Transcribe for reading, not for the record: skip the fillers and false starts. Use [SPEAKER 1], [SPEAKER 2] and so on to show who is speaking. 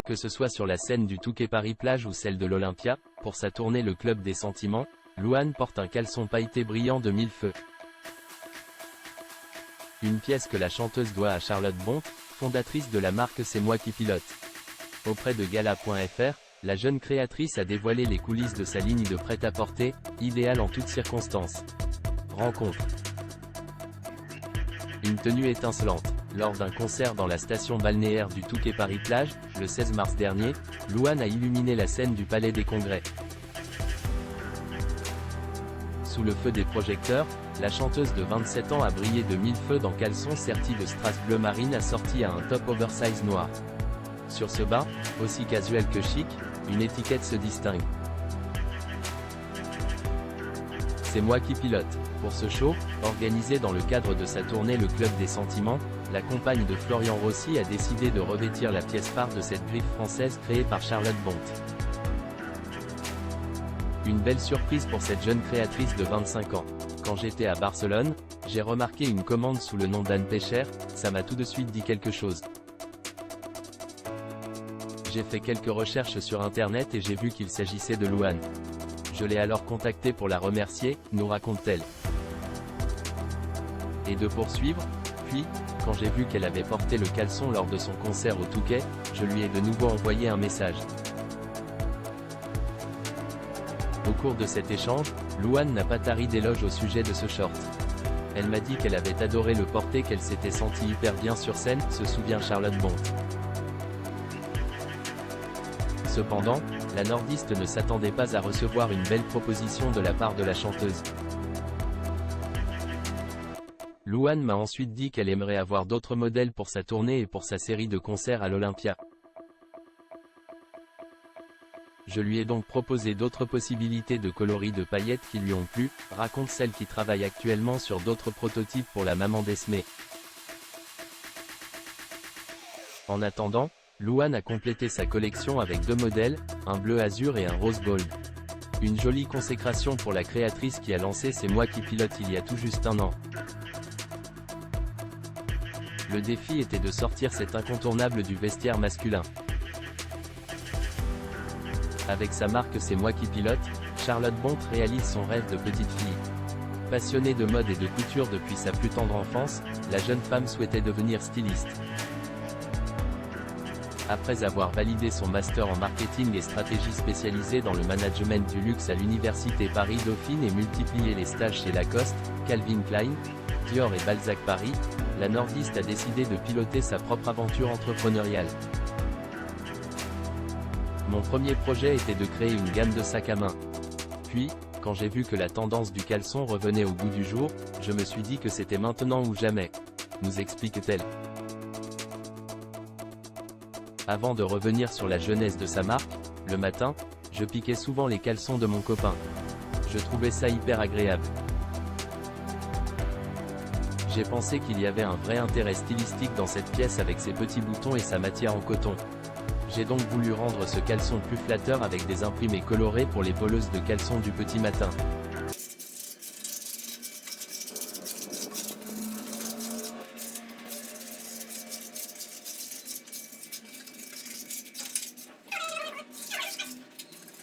[SPEAKER 1] Que ce soit sur la scène du Touquet Paris-Plage ou celle de l'Olympia, pour sa tournée Le Club des Sentiments, Louane porte un caleçon pailleté brillant de mille feux. Une pièce que la chanteuse doit à Charlotte Bonte, fondatrice de la marque C'est moi qui pilote. Auprès de Gala.fr, la jeune créatrice a dévoilé les coulisses de sa ligne de prêt-à-porter, idéale en toutes circonstances. Rencontre. Une tenue étincelante. Lors d'un concert dans la station balnéaire du Touquet Paris-Plage, le 16 mars dernier, Louane a illuminé la scène du Palais des Congrès. Sous le feu des projecteurs, la chanteuse de 27 ans a brillé de mille feux dans caleçon serti de strass bleu marine assorti à un top oversize noir. Sur ce bas, aussi casuel que chic, une étiquette se distingue. C'est moi qui pilote. Pour ce show, organisé dans le cadre de sa tournée Le Club des Sentiments, la compagne de Florian Rossi a décidé de revêtir la pièce phare de cette griffe française créée par Charlotte Bonte. Une belle surprise pour cette jeune créatrice de 25 ans. Quand j'étais à Barcelone, j'ai remarqué une commande sous le nom d'Anne Pécher, ça m'a tout de suite dit quelque chose. J'ai fait quelques recherches sur internet et j'ai vu qu'il s'agissait de Louane. Je l'ai alors contactée pour la remercier, nous raconte-t-elle. Et de poursuivre, puis, quand j'ai vu qu'elle avait porté le caleçon lors de son concert au Touquet, je lui ai de nouveau envoyé un message. Au cours de cet échange, Louane n'a pas tari d'éloges au sujet de ce short. Elle m'a dit qu'elle avait adoré le porter, qu'elle s'était sentie hyper bien sur scène, se souvient Charlotte Bonte. Cependant, la nordiste ne s'attendait pas à recevoir une belle proposition de la part de la chanteuse. Louane m'a ensuite dit qu'elle aimerait avoir d'autres modèles pour sa tournée et pour sa série de concerts à l'Olympia. Je lui ai donc proposé d'autres possibilités de coloris de paillettes qui lui ont plu, raconte celle qui travaille actuellement sur d'autres prototypes pour la maman d'Esmé. En attendant, Louane a complété sa collection avec deux modèles, un bleu azur et un rose gold. Une jolie consécration pour la créatrice qui a lancé C'est moi qui pilote il y a tout juste un an. Le défi était de sortir cet incontournable du vestiaire masculin. Avec sa marque C'est moi qui pilote, Charlotte Bonte réalise son rêve de petite fille. Passionnée de mode et de couture depuis sa plus tendre enfance, la jeune femme souhaitait devenir styliste. Après avoir validé son master en marketing et stratégie spécialisée dans le management du luxe à l'université Paris-Dauphine et multiplié les stages chez Lacoste, Calvin Klein, Dior et Balzac Paris, la nordiste a décidé de piloter sa propre aventure entrepreneuriale. Mon premier projet était de créer une gamme de sacs à main. Puis, quand j'ai vu que la tendance du caleçon revenait au goût du jour, je me suis dit que c'était maintenant ou jamais. Nous explique-t-elle. Avant de revenir sur la jeunesse de sa marque, le matin, je piquais souvent les caleçons de mon copain. Je trouvais ça hyper agréable. J'ai pensé qu'il y avait un vrai intérêt stylistique dans cette pièce avec ses petits boutons et sa matière en coton. J'ai donc voulu rendre ce caleçon plus flatteur avec des imprimés colorés pour les voleuses de caleçons du petit matin.